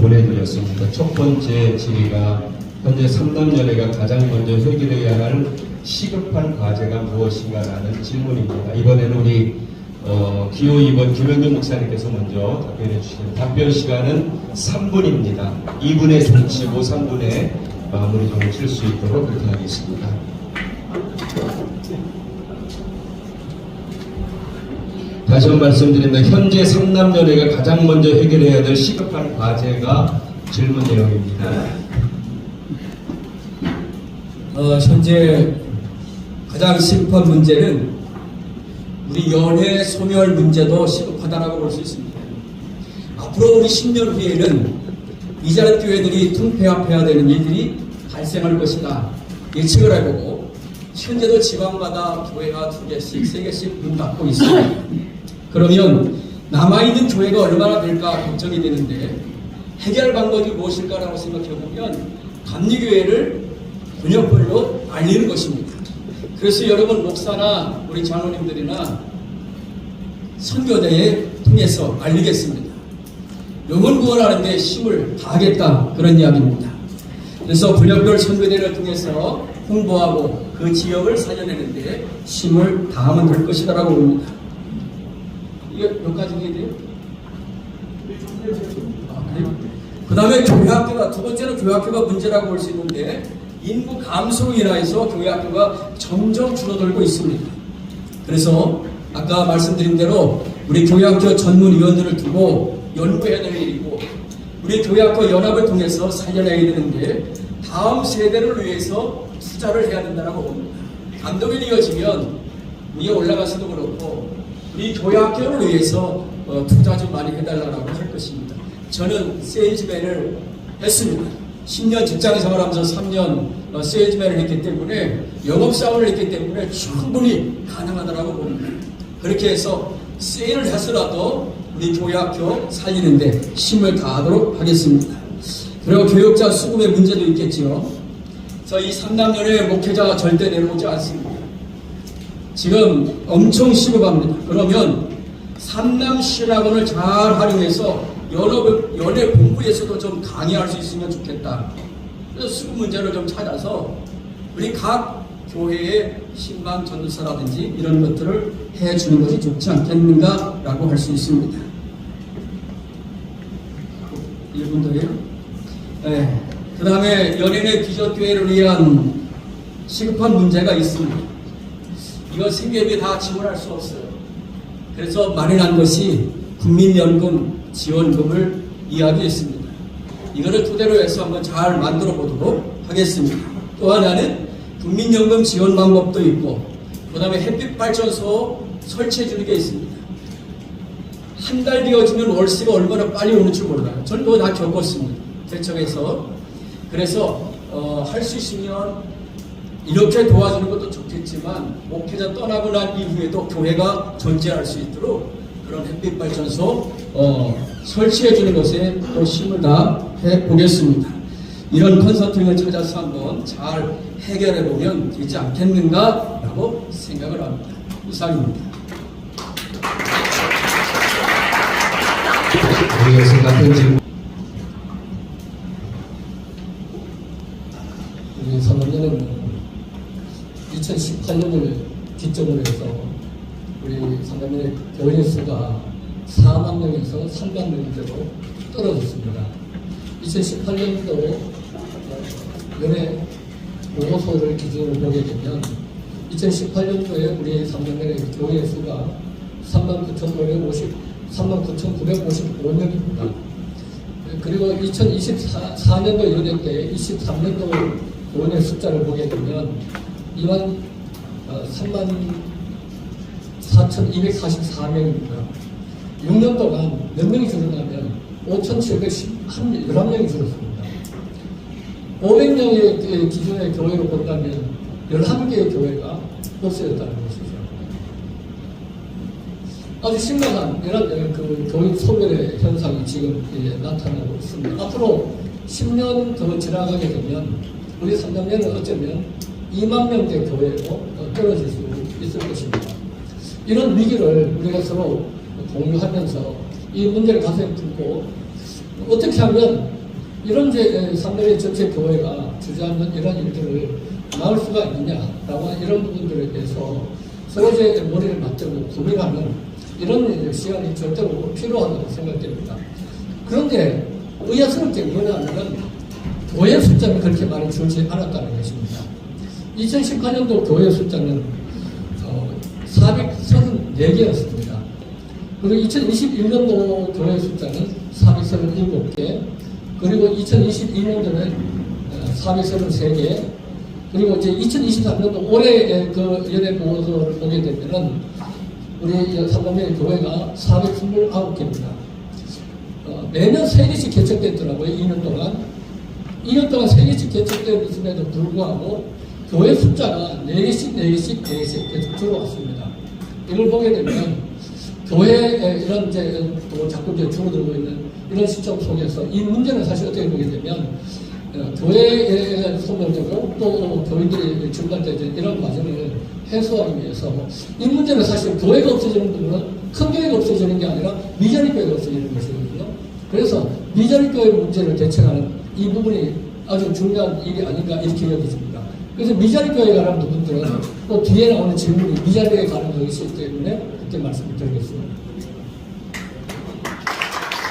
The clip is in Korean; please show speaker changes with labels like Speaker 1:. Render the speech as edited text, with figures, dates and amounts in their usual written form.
Speaker 1: 보내드렸습니다. 첫 번째 질의가 현재 삼남연회가 가장 먼저 해결해야 할 시급한 과제가 무엇인가라는 질문입니다. 이번에는 우리 기호 2번 김영균 목사님께서 먼저 답변해 주시는 답변 시간은 3분입니다. 2분에 종치고 3분에 마무리 점을 칠 수 있도록 그렇게 하겠습니다. 다시 한번 말씀드립니다. 현재 삼남연회가 가장 먼저 해결해야 될 시급한 과제가 질문 내용입니다.
Speaker 2: 현재 가장 시급한 문제는 우리 연회 소멸 문제도 시급하다라고 볼 수 있습니다. 앞으로 우리 10년 후에는 이자는 교회들이 통폐합해야 되는 일들이 발생할 것이다 예측을 해보고 현재도 지방마다 교회가 2개씩 3개씩 문 닫고 있습니다. 그러면 남아있는 교회가 얼마나 될까 걱정이 되는데 해결 방법이 무엇일까라고 생각해보면 감리교회를 권역별로 알리는 것입니다. 그래서 여러분 목사나 우리 장로님들이나 선교대에 통해서 알리겠습니다. 영혼 구원하는데 힘을 다하겠다 그런 이야기입니다. 그래서 분역별 선교대를 통해서 홍보하고 그 지역을 살려내는데 힘을 다하면 될 것이다라고 봅니다. 이게 몇 가지 해야 돼요? 그 다음에 교회학교가 두 번째는 교회학교가 문제라고 볼 수 있는데 인구 감소로 인하여서 교회학교가 점점 줄어들고 있습니다. 그래서 아까 말씀드린 대로 우리 교회학교 전문위원들을 두고 연구해야 될 일이고 우리 교회학교 연합을 통해서 살려내야 되는데 다음 세대를 위해서 투자를 해야 된다고 봅니다. 감독이 이어지면 위에 올라가서도 그렇고 우리 교회학교를 위해서 투자 좀 많이 해달라고 할 것입니다. 저는 세일즈맨을 했습니다. 10년 직장 생활하면서 3년 세일즈맨을 했기 때문에 영업사원을 했기 때문에 충분히 가능하다고 봅니다. 그렇게 해서 세일을 해서라도 우리 교회학교 살리는데 힘을 다하도록 하겠습니다. 그리고 교육자 수급의 문제도 있겠지요. 이 삼남연회 목회자 절대 내려오지 않습니다. 지금 엄청 시급합니다. 그러면 삼남신학원을 잘 활용해서 연애 공부에서도 좀 강의할 수 있으면 좋겠다. 그래서 수급 문제를 좀 찾아서 우리 각 교회의 신방 전도사라든지 이런 것들을 해주는 것이 좋지 않겠는가라고 할 수 있습니다. 1분 더요? 네. 그 다음에 연인의 비전교회를 위한 시급한 문제가 있습니다. 이거 생계비 다 지원할 수 없어요. 그래서 마련한 것이 국민연금 지원금을 이야기했습니다. 이거를 토대로 해서 한번 잘 만들어 보도록 하겠습니다. 또 하나는 국민연금 지원 방법도 있고 그 다음에 햇빛발전소 설치해 주는 게 있습니다. 한 달 되어지면 월세가 얼마나 빨리 오는 줄 몰라요. 저는 그거 다 겪었습니다. 대청에서. 그래서 할 수 있으면 이렇게 도와주는 것도 좋겠지만 목회자 떠나고 난 이후에도 교회가 존재할 수 있도록 그런 햇빛발전소 설치해 주는 것에 또 힘을 다해 보겠습니다. 이런 컨설팅을 찾아서 한번 잘 해결해 보면 되지 않겠는가라고 생각을 합니다. 이상입니다.
Speaker 1: 이것은 같은 질문.
Speaker 3: 우리 삼남연회는 2018년을 기점으로 해서 우리 삼남연회 교인 수가 4만 명에서 3만 명대로 떨어졌습니다. 2018년도 연회 보고서를 기준으로 보게 되면 2018년도에 우리 삼남연회 교인 수가 39,955명입니다. 그리고 2024년도 연회 때 23년도 교인의 숫자를 보게 되면 34,244명입니다. 6년 동안 몇 명이 줄었냐면 5,711명이 줄었습니다. 500명의 기준의 교회로 본다면 11개의 교회가 없어졌다는 것이죠. 아주 심각한 이런 교인 소멸의 현상이 지금 나타나고 있습니다. 앞으로 10년 더 지나가게 되면 우리 삼남연은 어쩌면 2만 명대 교회로 떨어질 수 있을 것입니다. 이런 위기를 우리가 서로 공유하면서 이 문제를 가슴에 품고 어떻게 하면 이런 이제 3년의 전체 교회가 주저하는 이런 일들을 막을 수가 있느냐라고 하는 이런 부분들에 대해서 서로 이제 머리를 맞대고 고민하는 이런 시간이 절대로 필요하다고 생각됩니다. 그런데 의아스럽게 뭐냐면은 교회 숫자는 그렇게 많이 줄지 않았다는 것입니다. 2018년도 교회 숫자는 434개였습니다. 그리고 2021년도 교회 숫자는 437개, 그리고 2022년도는 433개, 그리고 이제 2023년도 올해 그 연예 보고서를 보게 되면은 우리 삼남매 교회가 429개입니다. 매년 3개씩 개척됐더라고요. 2년 동안 3개씩 개척됐음에도 불구하고 교회 숫자가 4개씩 계속 줄어왔습니다. 이걸 보게 되면 교회에 이런 이제 또 자꾸 이제 줄어들고 있는 이런 시점 속에서 이 문제는 사실 어떻게 보게 되면 교회에 소멸되고 또 교인들이 증발되는 이런 과정을 해소하기 위해서 이 문제는 사실 교회가 없어지는 부분은 큰 교회가 없어지는 게 아니라 미자리 교회가 없어지는 것이거든요. 그래서 미자리 교회 문제를 대책하는 이 부분이 아주 중요한 일이 아닌가 이렇게 여겨집니다. 그래서 미자리 교회에 관한 부분들은 또 뒤에 나오는 질문이 미자리에 관한 것이기 때문에 그렇게 말씀을 드리겠습니다.